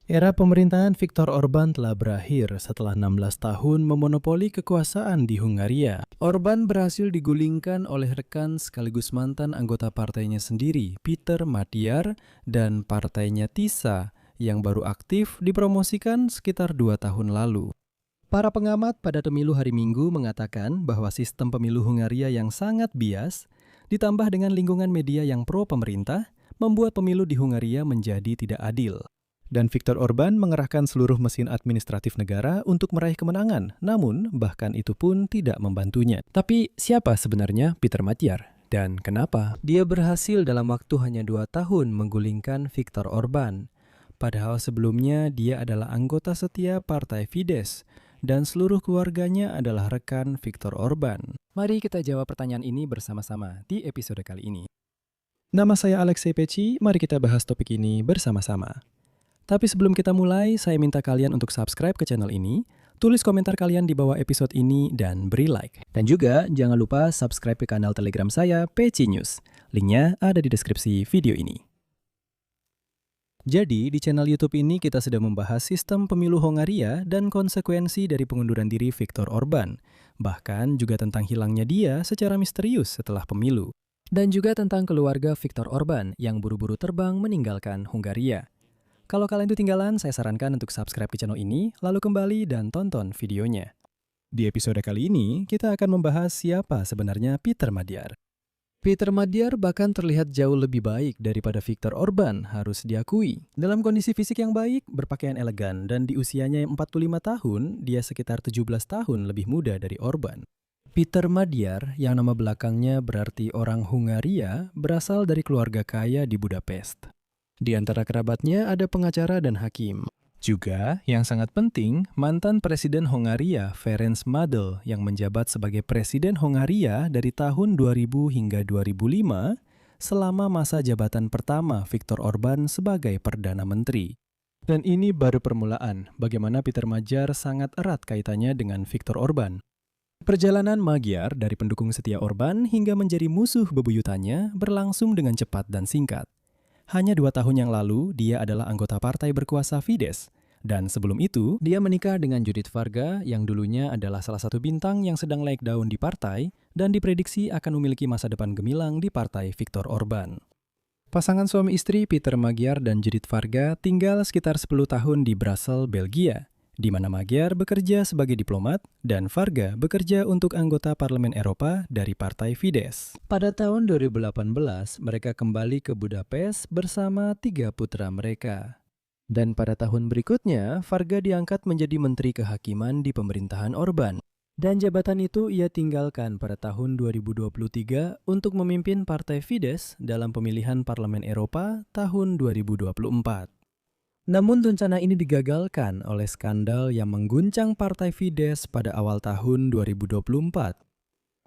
Era pemerintahan Viktor Orban telah berakhir setelah 16 tahun memonopoli kekuasaan di Hungaria. Orban berhasil digulingkan oleh rekan sekaligus mantan anggota partainya sendiri, Peter Magyar, dan partainya TISA yang baru aktif dipromosikan sekitar 2 tahun lalu. Para pengamat pada pemilu hari Minggu mengatakan bahwa sistem pemilu Hungaria yang sangat bias, ditambah dengan lingkungan media yang pro pemerintah, membuat pemilu di Hungaria menjadi tidak adil. Dan Viktor Orban mengerahkan seluruh mesin administratif negara untuk meraih kemenangan, namun bahkan itu pun tidak membantunya. Tapi siapa sebenarnya Peter Magyar? Dan kenapa? Dia berhasil dalam waktu hanya 2 tahun menggulingkan Viktor Orban. Padahal sebelumnya dia adalah anggota setia partai Fidesz, dan seluruh keluarganya adalah rekan Viktor Orban. Mari kita jawab pertanyaan ini bersama-sama di episode kali ini. Nama saya Alexei Peci, mari kita bahas topik ini bersama-sama. Tapi sebelum kita mulai, saya minta kalian untuk subscribe ke channel ini, tulis komentar kalian di bawah episode ini, dan beri like. Dan juga jangan lupa subscribe ke kanal Telegram saya, Peci News. Linknya ada di deskripsi video ini. Jadi, di channel YouTube ini kita sedang membahas sistem pemilu Hongaria dan konsekuensi dari pengunduran diri Viktor Orban. Bahkan juga tentang hilangnya dia secara misterius setelah pemilu. Dan juga tentang keluarga Viktor Orban yang buru-buru terbang meninggalkan Hungaria. Kalau kalian ketinggalan, saya sarankan untuk subscribe ke channel ini, lalu kembali dan tonton videonya. Di episode kali ini, kita akan membahas siapa sebenarnya Peter Magyar. Peter Magyar bahkan terlihat jauh lebih baik daripada Viktor Orban, harus diakui. Dalam kondisi fisik yang baik, berpakaian elegan, dan di usianya yang 45 tahun, dia sekitar 17 tahun lebih muda dari Orban. Peter Magyar, yang nama belakangnya berarti orang Hungaria, berasal dari keluarga kaya di Budapest. Di antara kerabatnya ada pengacara dan hakim. Juga, yang sangat penting, mantan Presiden Hongaria Ferenc Madl yang menjabat sebagai Presiden Hongaria dari tahun 2000 hingga 2005 selama masa jabatan pertama Viktor Orban sebagai Perdana Menteri. Dan ini baru permulaan bagaimana Peter Magyar sangat erat kaitannya dengan Viktor Orban. Perjalanan Magyar dari pendukung setia Orban hingga menjadi musuh bebuyutannya berlangsung dengan cepat dan singkat. Hanya 2 tahun yang lalu, dia adalah anggota partai berkuasa Fidesz. Dan sebelum itu, dia menikah dengan Judith Varga yang dulunya adalah salah satu bintang yang sedang naik daun di partai dan diprediksi akan memiliki masa depan gemilang di partai Viktor Orban. Pasangan suami istri Peter Magyar dan Judith Varga tinggal sekitar 10 tahun di Brussels, Belgia, di mana Magyar bekerja sebagai diplomat dan Varga bekerja untuk anggota Parlemen Eropa dari Partai Fidesz. Pada tahun 2018, mereka kembali ke Budapest bersama 3 putra mereka. Dan pada tahun berikutnya, Varga diangkat menjadi Menteri Kehakiman di pemerintahan Orban. Dan jabatan itu ia tinggalkan pada tahun 2023 untuk memimpin Partai Fidesz dalam pemilihan Parlemen Eropa tahun 2024. Namun rencana ini digagalkan oleh skandal yang mengguncang Partai Fidesz pada awal tahun 2024.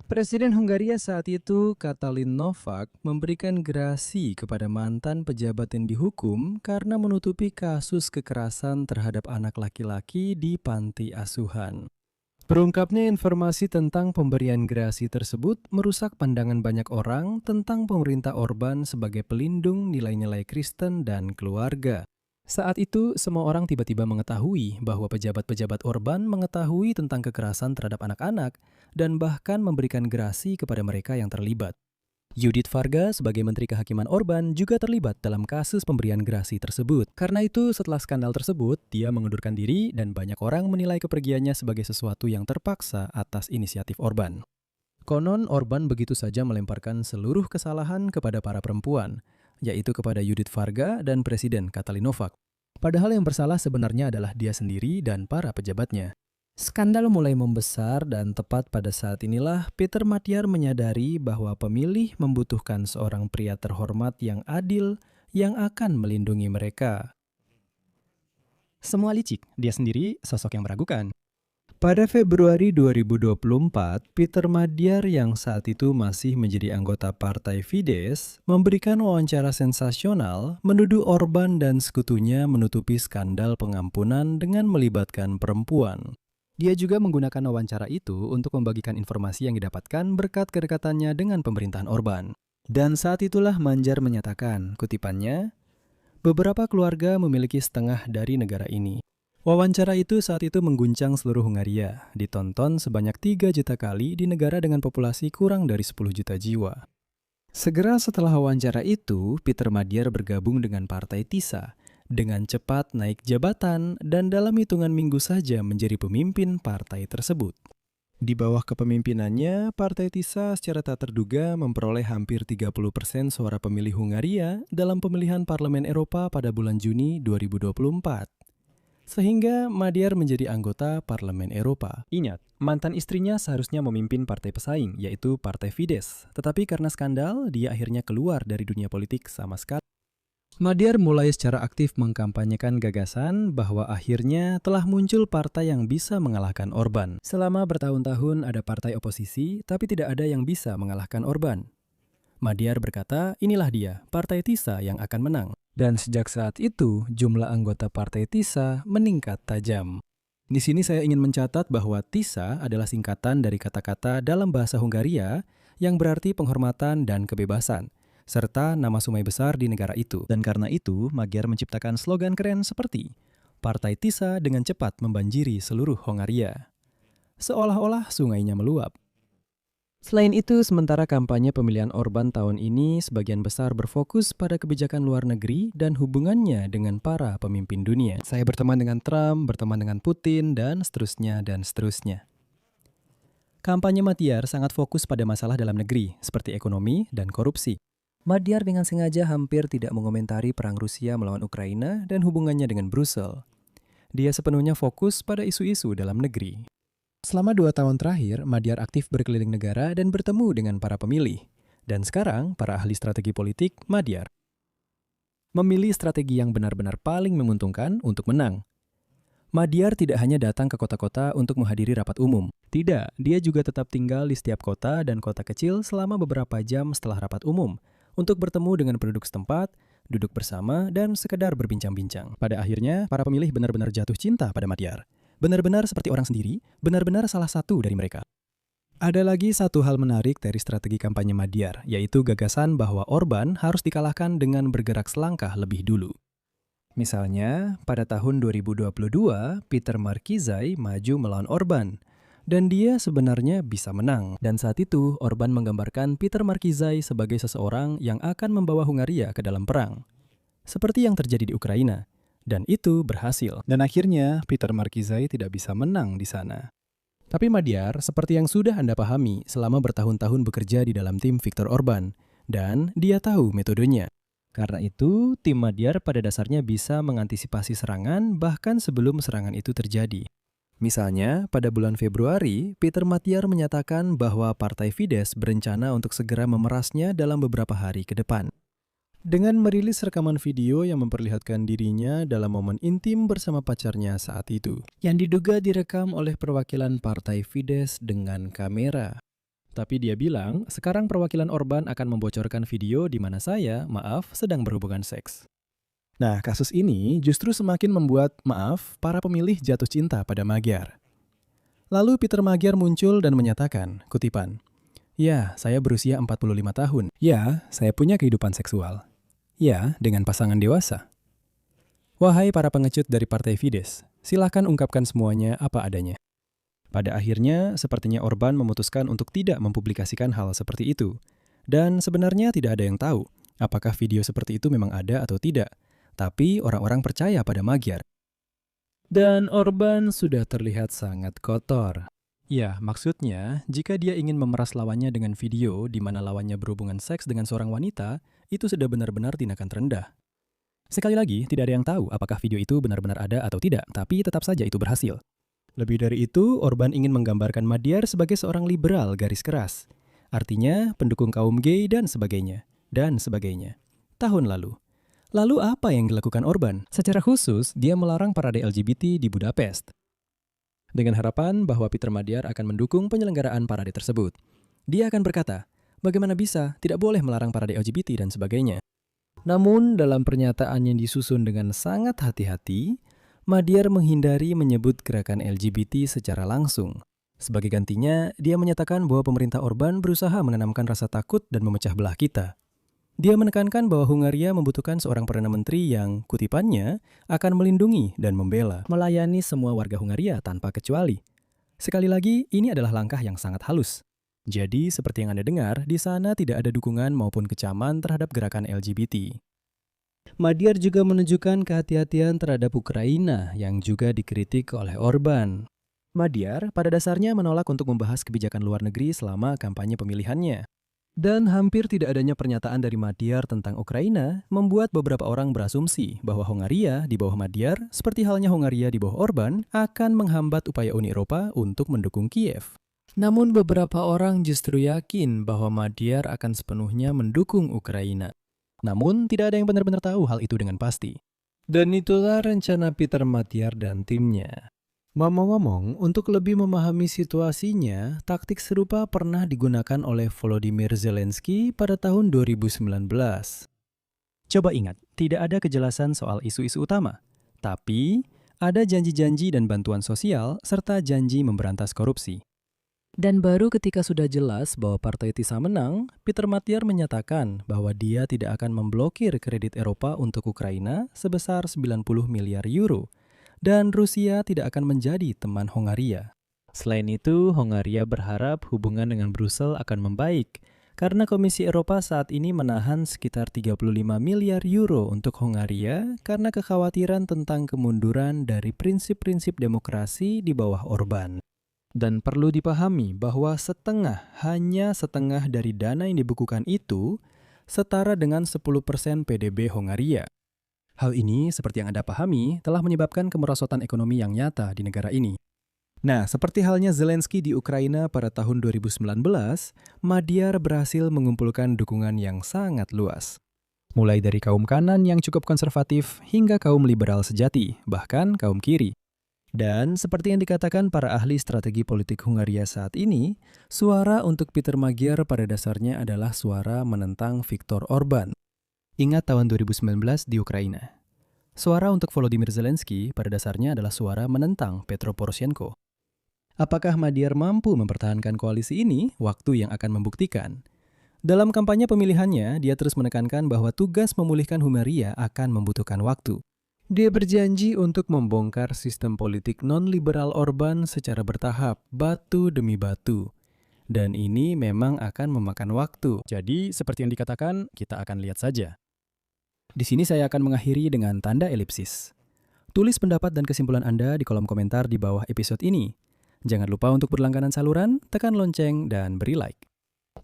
Presiden Hungaria saat itu, Katalin Novak, memberikan gerasi kepada mantan pejabat yang dihukum karena menutupi kasus kekerasan terhadap anak laki-laki di panti asuhan. Terungkapnya informasi tentang pemberian gerasi tersebut merusak pandangan banyak orang tentang pemerintah Orban sebagai pelindung nilai-nilai Kristen dan keluarga. Saat itu, semua orang tiba-tiba mengetahui bahwa pejabat-pejabat Orban mengetahui tentang kekerasan terhadap anak-anak dan bahkan memberikan gerasi kepada mereka yang terlibat. Judith Varga sebagai Menteri Kehakiman Orban juga terlibat dalam kasus pemberian gerasi tersebut. Karena itu, setelah skandal tersebut, dia mengundurkan diri dan banyak orang menilai kepergiannya sebagai sesuatu yang terpaksa atas inisiatif Orban. Konon, Orban begitu saja melemparkan seluruh kesalahan kepada para perempuan, yaitu kepada Judith Varga dan Presiden Katalin Novak. Padahal yang bersalah sebenarnya adalah dia sendiri dan para pejabatnya. Skandal mulai membesar dan tepat pada saat inilah Peter Magyar menyadari bahwa pemilih membutuhkan seorang pria terhormat yang adil yang akan melindungi mereka. Semua licik, dia sendiri sosok yang meragukan. Pada Februari 2024, Peter Magyar yang saat itu masih menjadi anggota Partai Fidesz memberikan wawancara sensasional menuduh Orban dan sekutunya menutupi skandal pengampunan dengan melibatkan perempuan. Dia juga menggunakan wawancara itu untuk membagikan informasi yang didapatkan berkat kedekatannya dengan pemerintahan Orban. Dan saat itulah Magyar menyatakan, kutipannya, Beberapa keluarga memiliki setengah dari negara ini. Wawancara itu saat itu mengguncang seluruh Hungaria, ditonton sebanyak 3 juta kali di negara dengan populasi kurang dari 10 juta jiwa. Segera setelah wawancara itu, Peter Magyar bergabung dengan Partai TISA, dengan cepat naik jabatan dan dalam hitungan minggu saja menjadi pemimpin partai tersebut. Di bawah kepemimpinannya, Partai TISA secara tak terduga memperoleh hampir 30% suara pemilih Hungaria dalam pemilihan Parlemen Eropa pada bulan Juni 2024. Sehingga Magyar menjadi anggota Parlemen Eropa. Ingat, mantan istrinya seharusnya memimpin partai pesaing, yaitu Partai Fidesz. Tetapi karena skandal, dia akhirnya keluar dari dunia politik sama sekali. Magyar mulai secara aktif mengkampanyekan gagasan bahwa akhirnya telah muncul partai yang bisa mengalahkan Orban. Selama bertahun-tahun ada partai oposisi, tapi tidak ada yang bisa mengalahkan Orban. Magyar berkata, inilah dia, Partai TISA yang akan menang. Dan sejak saat itu, jumlah anggota Partai TISA meningkat tajam. Di sini saya ingin mencatat bahwa TISA adalah singkatan dari kata-kata dalam bahasa Hungaria yang berarti penghormatan dan kebebasan, serta nama sungai besar di negara itu. Dan karena itu, Magyar menciptakan slogan keren seperti Partai TISA dengan cepat membanjiri seluruh Hongaria. Seolah-olah sungainya meluap. Selain itu, sementara kampanye pemilihan Orban tahun ini sebagian besar berfokus pada kebijakan luar negeri dan hubungannya dengan para pemimpin dunia. Saya berteman dengan Trump, berteman dengan Putin, dan seterusnya dan seterusnya. Kampanye Magyar sangat fokus pada masalah dalam negeri, seperti ekonomi dan korupsi. Magyar dengan sengaja hampir tidak mengomentari perang Rusia melawan Ukraina dan hubungannya dengan Brussel. Dia sepenuhnya fokus pada isu-isu dalam negeri. Selama 2 tahun terakhir, Magyar aktif berkeliling negara dan bertemu dengan para pemilih. Dan sekarang, para ahli strategi politik, Magyar memilih strategi yang benar-benar paling menguntungkan untuk menang. Magyar tidak hanya datang ke kota-kota untuk menghadiri rapat umum. Tidak, dia juga tetap tinggal di setiap kota dan kota kecil selama beberapa jam setelah rapat umum, untuk bertemu dengan penduduk setempat, duduk bersama, dan sekedar berbincang-bincang. Pada akhirnya, para pemilih benar-benar jatuh cinta pada Magyar. Benar-benar seperti orang sendiri, benar-benar salah satu dari mereka. Ada lagi satu hal menarik dari strategi kampanye Magyar, yaitu gagasan bahwa Orban harus dikalahkan dengan bergerak selangkah lebih dulu. Misalnya, pada tahun 2022, Peter Markizai maju melawan Orban, dan dia sebenarnya bisa menang. Dan saat itu, Orban menggambarkan Peter Markizai sebagai seseorang yang akan membawa Hungaria ke dalam perang. Seperti yang terjadi di Ukraina. Dan itu berhasil. Dan akhirnya, Peter Markizai tidak bisa menang di sana. Tapi Magyar, seperti yang sudah Anda pahami, selama bertahun-tahun bekerja di dalam tim Viktor Orban. Dan dia tahu metodenya. Karena itu, tim Magyar pada dasarnya bisa mengantisipasi serangan bahkan sebelum serangan itu terjadi. Misalnya, pada bulan Februari, Peter Magyar menyatakan bahwa Partai Fidesz berencana untuk segera memerasnya dalam beberapa hari ke depan. Dengan merilis rekaman video yang memperlihatkan dirinya dalam momen intim bersama pacarnya saat itu, yang diduga direkam oleh perwakilan Partai Fidesz dengan kamera. Tapi dia bilang, sekarang perwakilan Orban akan membocorkan video di mana saya, sedang berhubungan seks. Nah, kasus ini justru semakin membuat, para pemilih jatuh cinta pada Magyar. Lalu Peter Magyar muncul dan menyatakan, kutipan, "Ya, saya berusia 45 tahun. Ya, saya punya kehidupan seksual. Ya, dengan pasangan dewasa. Wahai para pengecut dari Partai Fidesz, silakan ungkapkan semuanya apa adanya." Pada akhirnya, sepertinya Orban memutuskan untuk tidak mempublikasikan hal seperti itu. Dan sebenarnya tidak ada yang tahu apakah video seperti itu memang ada atau tidak. Tapi orang-orang percaya pada Magyar. Dan Orban sudah terlihat sangat kotor. Ya, maksudnya, jika dia ingin memeras lawannya dengan video di mana lawannya berhubungan seks dengan seorang wanita, itu sudah benar-benar tindakan terendah. Sekali lagi, tidak ada yang tahu apakah video itu benar-benar ada atau tidak, tapi tetap saja itu berhasil. Lebih dari itu, Orban ingin menggambarkan Magyar sebagai seorang liberal garis keras. Artinya, pendukung kaum gay dan sebagainya. Dan sebagainya. Tahun lalu. Lalu apa yang dilakukan Orban? Secara khusus, dia melarang parade LGBT di Budapest. Dengan harapan bahwa Peter Magyar akan mendukung penyelenggaraan parade tersebut. Dia akan berkata, bagaimana bisa, tidak boleh melarang parade LGBT dan sebagainya. Namun, dalam pernyataan yang disusun dengan sangat hati-hati, Magyar menghindari menyebut gerakan LGBT secara langsung. Sebagai gantinya, dia menyatakan bahwa pemerintah Orban berusaha menanamkan rasa takut dan memecah belah kita. Dia menekankan bahwa Hungaria membutuhkan seorang Perdana Menteri yang, kutipannya, akan melindungi dan membela, melayani semua warga Hungaria tanpa kecuali. Sekali lagi, ini adalah langkah yang sangat halus. Jadi, seperti yang Anda dengar, di sana tidak ada dukungan maupun kecaman terhadap gerakan LGBT. Magyar juga menunjukkan kehati-hatian terhadap Ukraina yang juga dikritik oleh Orban. Magyar pada dasarnya menolak untuk membahas kebijakan luar negeri selama kampanye pemilihannya. Dan hampir tidak adanya pernyataan dari Magyar tentang Ukraina membuat beberapa orang berasumsi bahwa Hongaria di bawah Magyar, seperti halnya Hongaria di bawah Orban, akan menghambat upaya Uni Eropa untuk mendukung Kiev. Namun beberapa orang justru yakin bahwa Magyar akan sepenuhnya mendukung Ukraina. Namun tidak ada yang benar-benar tahu hal itu dengan pasti. Dan itulah rencana Peter Magyar dan timnya. Ngomong-ngomong, untuk lebih memahami situasinya, taktik serupa pernah digunakan oleh Volodymyr Zelensky pada tahun 2019. Coba ingat, tidak ada kejelasan soal isu-isu utama. Tapi, ada janji-janji dan bantuan sosial, serta janji memberantas korupsi. Dan baru ketika sudah jelas bahwa Partai TISA menang, Peter Magyar menyatakan bahwa dia tidak akan memblokir kredit Eropa untuk Ukraina sebesar 90 miliar euro. Dan Rusia tidak akan menjadi teman Hongaria. Selain itu, Hongaria berharap hubungan dengan Brussel akan membaik, karena Komisi Eropa saat ini menahan sekitar 35 miliar euro untuk Hongaria karena kekhawatiran tentang kemunduran dari prinsip-prinsip demokrasi di bawah Orban. Dan perlu dipahami bahwa hanya setengah dari dana yang dibukukan itu setara dengan 10% PDB Hongaria. Hal ini, seperti yang Anda pahami, telah menyebabkan kemerosotan ekonomi yang nyata di negara ini. Nah, seperti halnya Zelensky di Ukraina pada tahun 2019, Magyar berhasil mengumpulkan dukungan yang sangat luas. Mulai dari kaum kanan yang cukup konservatif hingga kaum liberal sejati, bahkan kaum kiri. Dan seperti yang dikatakan para ahli strategi politik Hungaria saat ini, suara untuk Peter Magyar pada dasarnya adalah suara menentang Viktor Orban. Ingat tahun 2019 di Ukraina. Suara untuk Volodymyr Zelensky pada dasarnya adalah suara menentang Petro Poroshenko. Apakah Magyar mampu mempertahankan koalisi ini? Waktu yang akan membuktikan. Dalam kampanye pemilihannya, dia terus menekankan bahwa tugas memulihkan Hungaria akan membutuhkan waktu. Dia berjanji untuk membongkar sistem politik non-liberal Orban secara bertahap, batu demi batu. Dan ini memang akan memakan waktu. Jadi, seperti yang dikatakan, kita akan lihat saja. Di sini saya akan mengakhiri dengan tanda elipsis. Tulis pendapat dan kesimpulan Anda di kolom komentar di bawah episode ini. Jangan lupa untuk berlangganan saluran, tekan lonceng, dan beri like.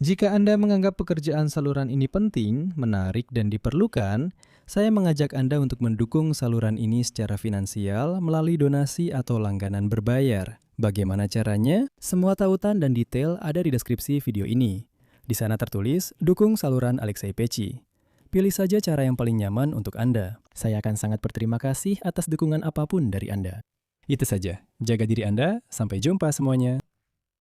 Jika Anda menganggap pekerjaan saluran ini penting, menarik, dan diperlukan, saya mengajak Anda untuk mendukung saluran ini secara finansial melalui donasi atau langganan berbayar. Bagaimana caranya? Semua tautan dan detail ada di deskripsi video ini. Di sana tertulis, dukung saluran Alexei Pecci. Pilih saja cara yang paling nyaman untuk Anda. Saya akan sangat berterima kasih atas dukungan apapun dari Anda. Itu saja. Jaga diri Anda. Sampai jumpa semuanya.